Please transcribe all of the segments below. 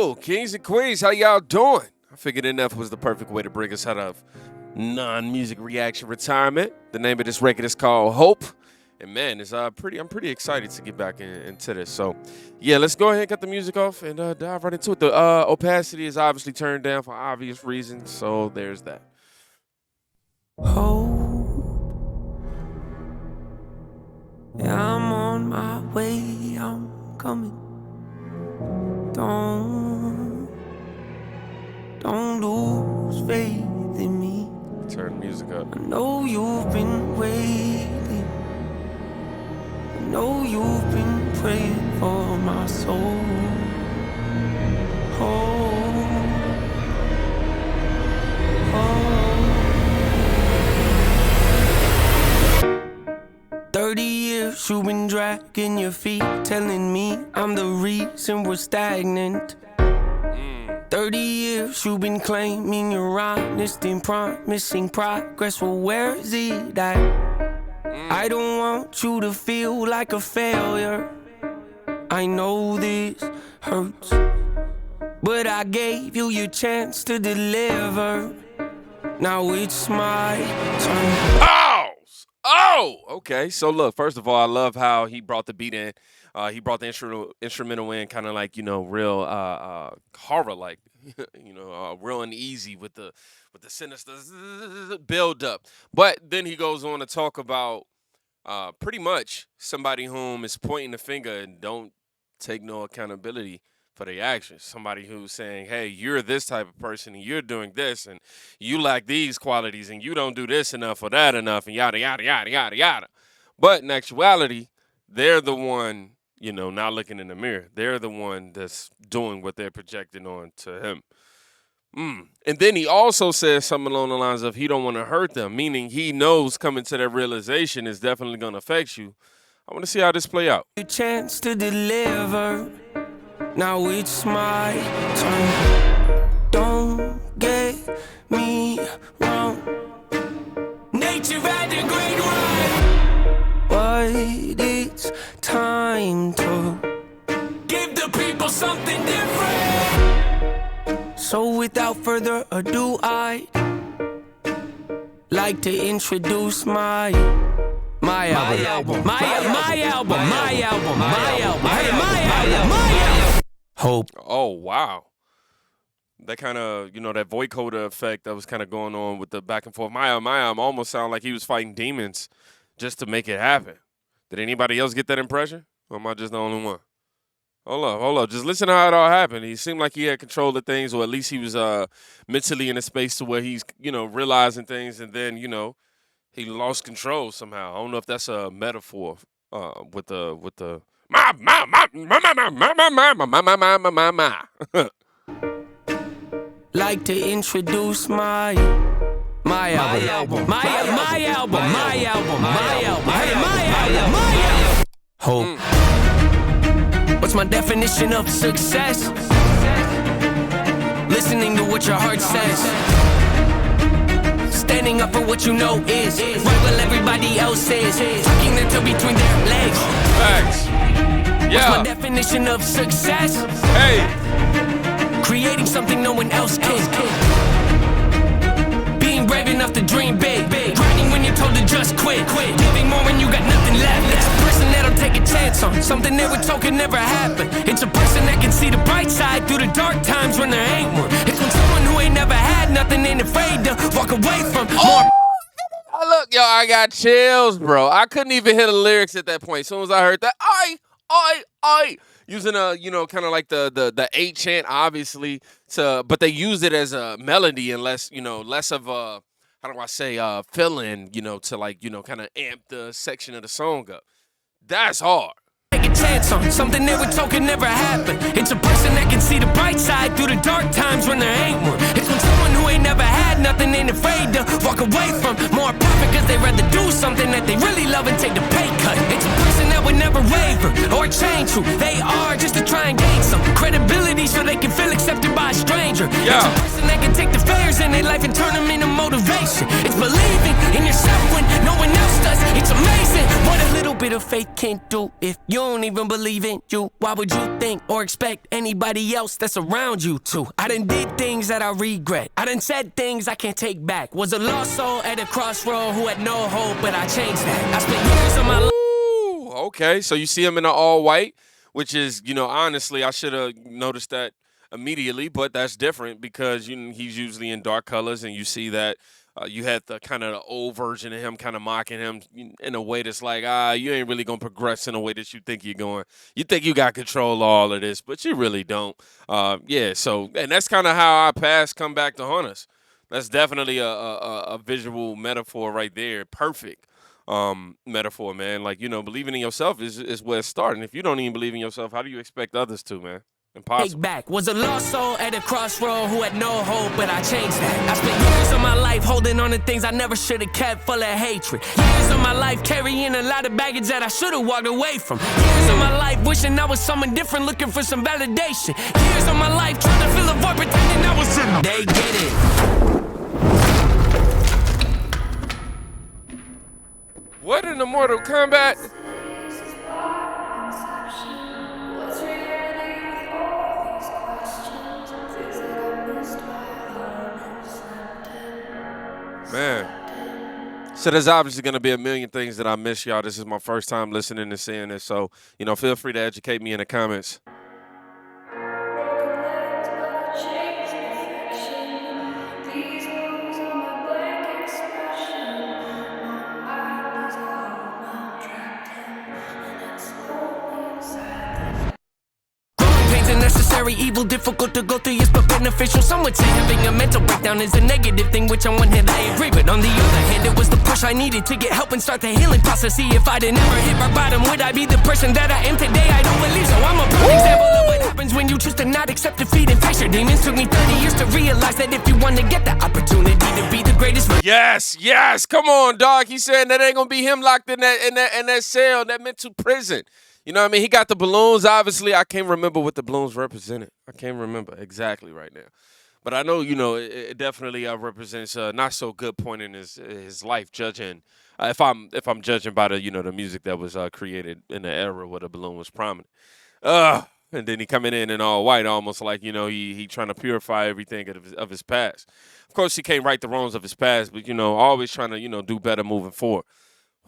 Yo, kings and queens, how y'all doing? I figured enough was the perfect way to bring us out of non-music reaction retirement. The name of this record is called Hope. And man, I'm pretty excited to get back into this. So yeah, let's go ahead and cut the music off and dive right into it. The opacity is obviously turned down for obvious reasons, so there's that. Hope, yeah, I'm on my way, I'm coming. Don't lose faith in me. Turn the music up. I know you've been waiting. I know you've been praying for my soul. Oh, 30 years you've been dragging your feet, telling me I'm the reason we're stagnant. 30 years you've been claiming you're honest and promising progress. Well, where is it at? I don't want you to feel like a failure. I know this hurts, but I gave you your chance to deliver. Now it's my turn. Oh, okay. So look, first of all, I love how he brought the beat in. He brought the instrumental in, kind of like, real horror, like, real uneasy with the sinister build up. But then he goes on to talk about pretty much somebody whom is pointing the finger and don't take no accountability for their actions. Somebody who's saying, hey, you're this type of person and you're doing this and you lack these qualities and you don't do this enough or that enough and yada, yada, yada, yada, yada. But in actuality, they're the one, not looking in the mirror. They're the one that's doing what they're projecting on to him. And then he also says something along the lines of he don't want to hurt them, meaning he knows coming to that realization is definitely going to affect you. I want to see how this play out. Your chance to deliver. Now it's my turn. Don't get me wrong. Nature had a great run, but it's time to give the people something different. So without further ado, I'd like to introduce my album. Hope. Oh, wow. That kind of, that vocoder effect that was kind of going on with the back and forth. My album almost sounded like he was fighting demons just to make it happen. Did anybody else get that impression? Or am I just the only one? Hold up. Just listen to how it all happened. He seemed like he had control of things, or at least he was mentally in a space to where he's, realizing things, and then, he lost control somehow. I don't know if that's a metaphor with the like to introduce my album. Hope. What's my definition of success? Listening to what your heart says. Standing up for what you know is right while everybody else is. Tucking their toe between their legs. Thanks. Yeah. What's my definition of success? Hey. Creating something no one else can. Being brave enough to dream big. Grinding when you're told to just quit. Giving more when you got nothing left. It's a person that'll take a chance on something they were told could never happen. It's a person that can see the bright side through the dark times when there ain't one. It's when someone who ain't never had nothing ain't afraid to walk away from more. Oh, look, yo, I got chills, bro. I couldn't even hear the lyrics at that point. As soon as I heard that, I. Using kind of like the 8 chant, obviously, but they used it as a melody and less of a, how do I say, fill-in, to like, kind of amp the section of the song up. That's hard. Take a chance on something they were told could never happen. It's a person that can see the bright side through the dark times when there ain't one. It's when someone who ain't never had nothing ain't afraid to walk away from more profit because they'd rather do something that they really love and take the pay cut. It's a person that would never waver or change who they are just to try and gain some credibility so they can feel accepted by a stranger. Yeah. It's a person that can take the failures in their life and turn them into motivation. It's believing in yourself when no one else does. It's amazing what a little bit bit of faith can't do. If you don't even believe in you, why would you think or expect anybody else that's around you to? I done did things that I regret. I done said things I can't take back. Was a lost soul at a crossroad who had no hope, but I changed that. I spent years of my life. Okay, so you see him in an all white, which is, honestly, I should have noticed that immediately, but that's different because he's usually in dark colors, and you see that you had the kind of the old version of him kind of mocking him in a way that's like, you ain't really gonna progress in a way that you think you're going. You think you got control of all of this, but you really don't. So and that's kind of how our past come back to haunt us. That's definitely a visual metaphor right there. Perfect metaphor, man. Like, believing in yourself is where it's starting. If you don't even believe in yourself, how do you expect others to, man? Impossible. Take back. Was a lost soul at a crossroad who had no hope, but I changed that. I spent years of my life holding on to things I never should have kept, full of hatred. Years of my life carrying a lot of baggage that I should have walked away from. Years of my life wishing I was someone different, looking for some validation. Years of my life trying to fill a void, pretending I was in. They get it. What in the Mortal Kombat? Man. So there's obviously going to be a million things that I miss, y'all. This is my first time listening and seeing this. So, feel free to educate me in the comments. Necessary evil, difficult to go through, yes, but beneficial. Some would say having a mental breakdown is a negative thing, which on one hand I agree, but on the other hand, it was the push I needed to get help and start the healing process. See, if I'd never hit my bottom, would I be the person that I am today? I don't believe so. I'm a prime example of what happens when you choose to not accept defeat and face your demons. Took me 30 years to realize that if you want to get the opportunity to be the greatest. Yes, come on, dog. He's saying that ain't gonna be him locked in that cell, that mental prison. You know what I mean? He got the balloons. Obviously, I can't remember what the balloons represented. I can't remember exactly right now. But I know, it definitely represents a not so good point in his life, judging. If I'm judging by the, the music that was created in the era where the balloon was prominent. And then he coming in all white, almost like, he trying to purify everything of his past. Of course, he can't right the wrongs of his past, but, always trying to, do better moving forward.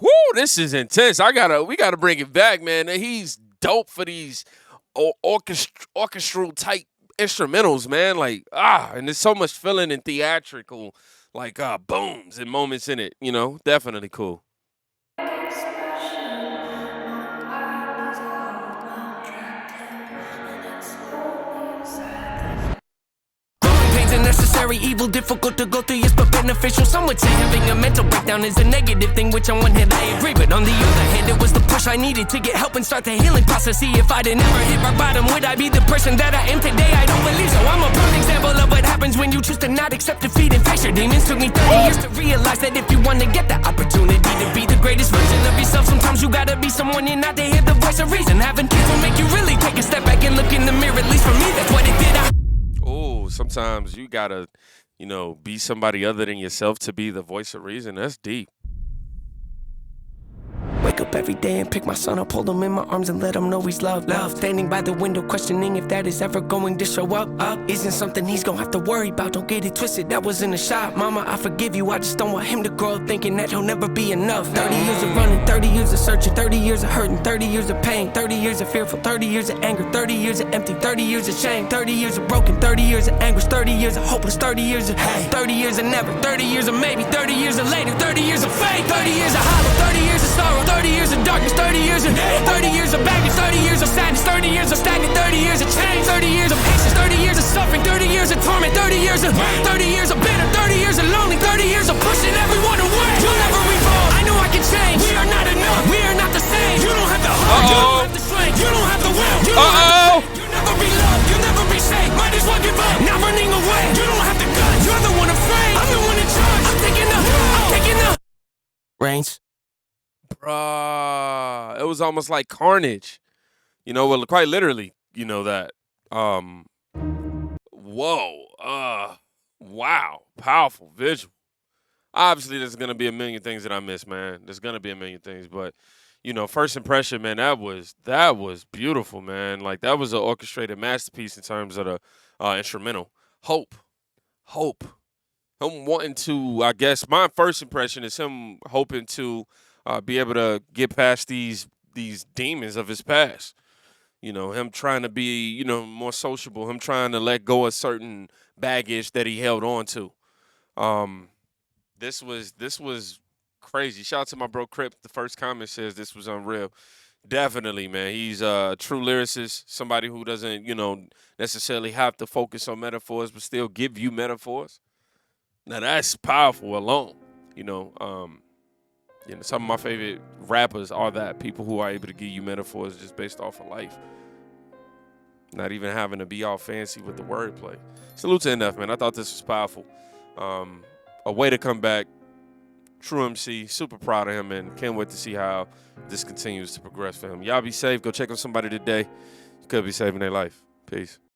Whoo, this is intense. We gotta bring it back, man. He's dope for these orchestral type instrumentals, man. Like, and there's so much feeling and theatrical, like booms and moments in it, definitely cool. Necessary evil, difficult to go through, yes, but beneficial. Some would say having a mental breakdown is a negative thing, which on one hand I agree, but on the other hand, it was the push I needed to get help and start the healing process. See, if I'd never hit my bottom, would I be the person that I am today? I don't believe so. I'm a prime example of what happens when you choose to not accept defeat and face your demons. Took me 30 years to realize that if you want to get the opportunity to be the greatest version of yourself, sometimes you gotta be someone you're not to hear the voice of reason. Having kids will make you really take a step back and look in the mirror. At least for me, that's what it did. Sometimes you gotta, be somebody other than yourself to be the voice of reason. That's deep. Wake up every day and pick my son up, hold him in my arms and let him know he's loved. Standing by the window, questioning if that is ever going to show up. Isn't something he's gonna have to worry about. Don't get it twisted, that wasn't a shot. Mama, I forgive you, I just don't want him to grow up thinking that he'll never be enough. 30 years of running, 30 years of searching, 30 years of hurting, 30 years of pain, 30 years of fearful, 30 years of anger, 30 years of empty, 30 years of shame, 30 years of broken, 30 years of anguish, 30 years of hopeless, 30 years of hate, 30 years of never, 30 years of maybe, 30 years of later, 30 years of fate, 30 years of hollow, 30 years of sorrow, 30 years of darkness, 30 years of hate, 30 years of baggage, 30 years of sadness, 30 years of stagnant, 30 years of change, 30 years of patience, 30 years of suffering, 30 years of torment, 30 years of 30 years of bitter, 30 years of lonely, 30 years of pushing everyone away. You'll never evolve. I know I can change. We are not enough. We are not the same. You don't have the heart. You don't have the strength. You don't have the will. You don't have the You'll never be loved. You'll never be safe. Might as well give up. Not running away. You don't have the guts. You're the one afraid. I'm the one in charge. I'm taking the reins. Bruh, it was almost like Carnage. Well, quite literally, that. Whoa. Wow. Powerful visual. Obviously, there's going to be a million things that I miss, man. There's going to be a million things, but, first impression, man, that was beautiful, man. Like that was an orchestrated masterpiece in terms of the instrumental. Hope, hope. Him wanting to, I guess, my first impression is him hoping to be able to get past these demons of his past. Him trying to be, more sociable. Him trying to let go of certain baggage that he held on to. Um, this was crazy. Shout out to my bro Crip. The first comment says this was unreal. Definitely, man. He's a true lyricist, somebody who doesn't, necessarily have to focus on metaphors, but still give you metaphors. Now that's powerful alone. Some of my favorite rappers are that people who are able to give you metaphors just based off of life. Not even having to be all fancy with the wordplay. Salute to NF, man. I thought this was powerful. A way to come back. True MC. Super proud of him, and can't wait to see how this continues to progress for him. Y'all be safe. Go check on somebody today. You could be saving their life. Peace.